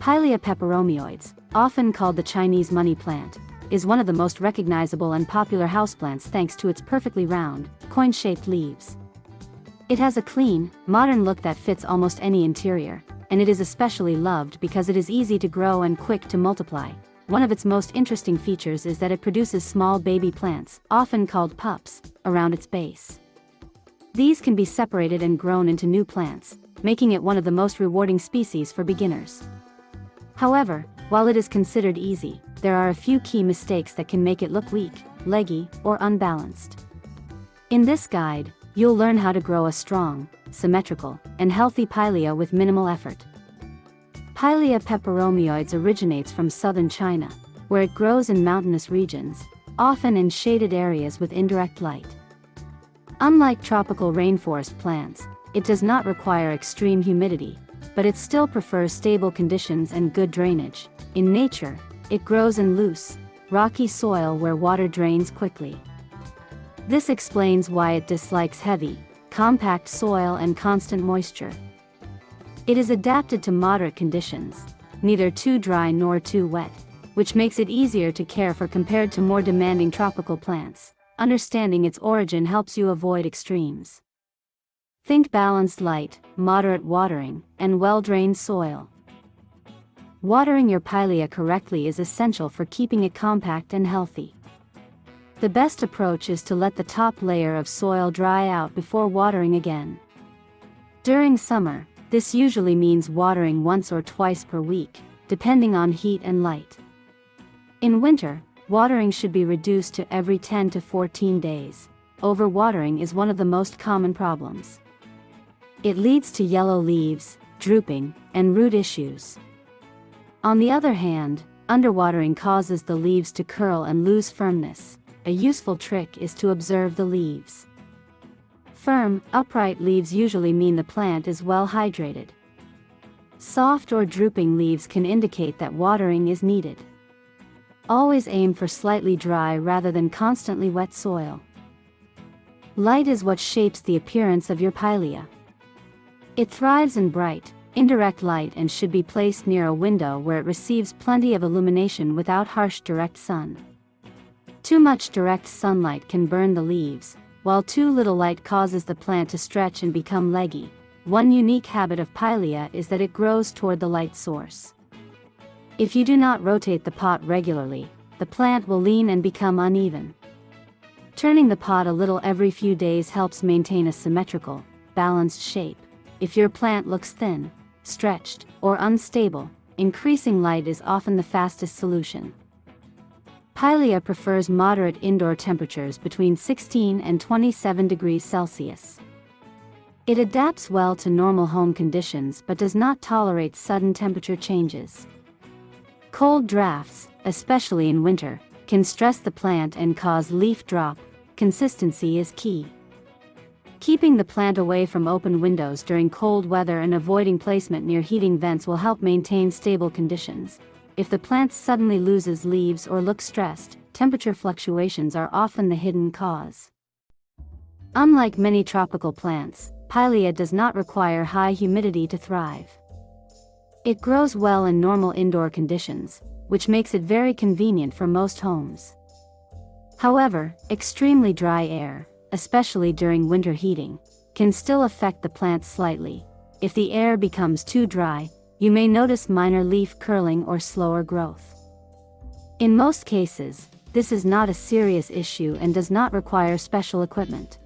Pilea peperomioides, often called the Chinese money plant, is one of the most recognizable and popular houseplants thanks to its perfectly round, coin-shaped leaves. It has a clean, modern look that fits almost any interior, and it is especially loved because it is easy to grow and quick to multiply. One of its most interesting features is that it produces small baby plants, often called pups, around its base. These can be separated and grown into new plants, making it one of the most rewarding species for beginners. However, while it is considered easy, there are a few key mistakes that can make it look weak, leggy, or unbalanced. In this guide, you'll learn how to grow a strong, symmetrical, and healthy pilea with minimal effort. Pilea peperomioides originates from southern China, where it grows in mountainous regions, often in shaded areas with indirect light. Unlike tropical rainforest plants, it does not require extreme humidity, but it still prefers stable conditions and good drainage. In nature, it grows in loose, rocky soil where water drains quickly. This explains why it dislikes heavy, compact soil and constant moisture. It is adapted to moderate conditions, neither too dry nor too wet, which makes it easier to care for compared to more demanding tropical plants. Understanding its origin helps you avoid extremes. Think balanced light, moderate watering, and well-drained soil. Watering your pilea correctly is essential for keeping it compact and healthy. The best approach is to let the top layer of soil dry out before watering again. During summer, this usually means watering once or twice per week, depending on heat and light. In winter, watering should be reduced to every 10 to 14 days. Overwatering is one of the most common problems. It leads to yellow leaves, drooping, and root issues. On the other hand, underwatering causes the leaves to curl and lose firmness. A useful trick is to observe the leaves. Firm, upright leaves usually mean the plant is well hydrated. Soft or drooping leaves can indicate that watering is needed. Always aim for slightly dry rather than constantly wet soil. Light is what shapes the appearance of your pilea. It thrives in bright, indirect light and should be placed near a window where it receives plenty of illumination without harsh direct sun. Too much direct sunlight can burn the leaves, while too little light causes the plant to stretch and become leggy. One unique habit of pilea is that it grows toward the light source. If you do not rotate the pot regularly, the plant will lean and become uneven. Turning the pot a little every few days helps maintain a symmetrical, balanced shape. If your plant looks thin, stretched, or unstable, increasing light is often the fastest solution. Pilea prefers moderate indoor temperatures between 16 and 27 degrees Celsius. It adapts well to normal home conditions but does not tolerate sudden temperature changes. Cold drafts, especially in winter, can stress the plant and cause leaf drop. Consistency is key. Keeping the plant away from open windows during cold weather and avoiding placement near heating vents will help maintain stable conditions. If the plant suddenly loses leaves or looks stressed, temperature fluctuations are often the hidden cause. Unlike many tropical plants, pilea does not require high humidity to thrive. It grows well in normal indoor conditions, which makes it very convenient for most homes. However, extremely dry air, especially during winter heating, can still affect the plant slightly. If the air becomes too dry, you may notice minor leaf curling or slower growth. In most cases, this is not a serious issue and does not require special equipment.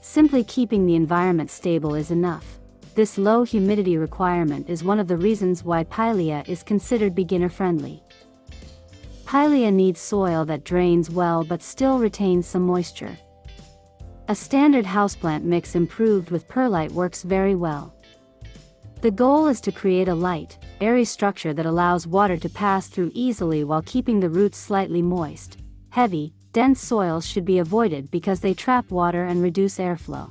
Simply keeping the environment stable is enough. This low humidity requirement is one of the reasons why pilea is considered beginner-friendly. Pilea needs soil that drains well but still retains some moisture. A standard houseplant mix improved with perlite works very well. The goal is to create a light, airy structure that allows water to pass through easily while keeping the roots slightly moist. Heavy, dense soils should be avoided because they trap water and reduce airflow.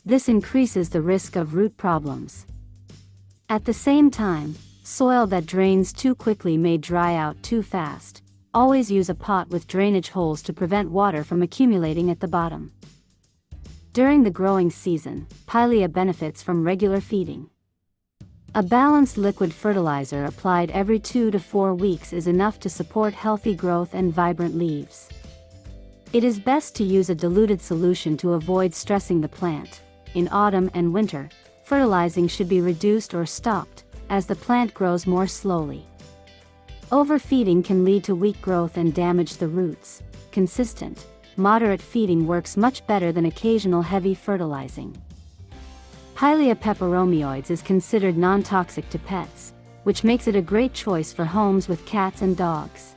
This increases the risk of root problems. At the same time, soil that drains too quickly may dry out too fast. Always use a pot with drainage holes to prevent water from accumulating at the bottom. During the growing season, Pilea benefits from regular feeding. A balanced liquid fertilizer applied every 2 to 4 weeks is enough to support healthy growth and vibrant leaves. It is best to use a diluted solution to avoid stressing the plant. In autumn and winter, fertilizing should be reduced or stopped, as the plant grows more slowly. Overfeeding can lead to weak growth and damage the roots. Consistent, moderate feeding works much better than occasional heavy fertilizing. Pilea Peperomioides is considered non-toxic to pets, which makes it a great choice for homes with cats and dogs.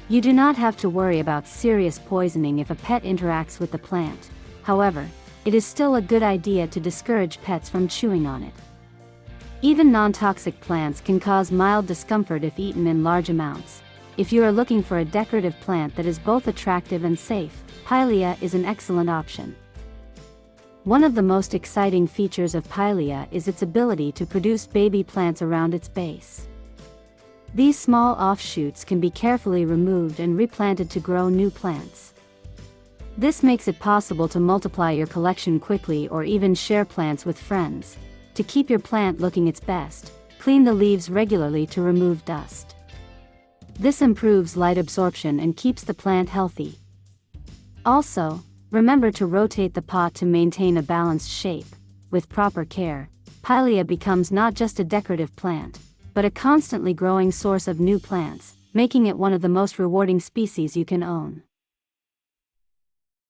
You do not have to worry about serious poisoning if a pet interacts with the plant. However, it is still a good idea to discourage pets from chewing on it. Even non-toxic plants can cause mild discomfort if eaten in large amounts. If you are looking for a decorative plant that is both attractive and safe, Pilea is an excellent option. One of the most exciting features of Pilea is its ability to produce baby plants around its base. These small offshoots can be carefully removed and replanted to grow new plants. This makes it possible to multiply your collection quickly or even share plants with friends. To keep your plant looking its best, clean the leaves regularly to remove dust. This improves light absorption and keeps the plant healthy. Also, remember to rotate the pot to maintain a balanced shape. With proper care, Pilea becomes not just a decorative plant, but a constantly growing source of new plants, making it one of the most rewarding species you can own.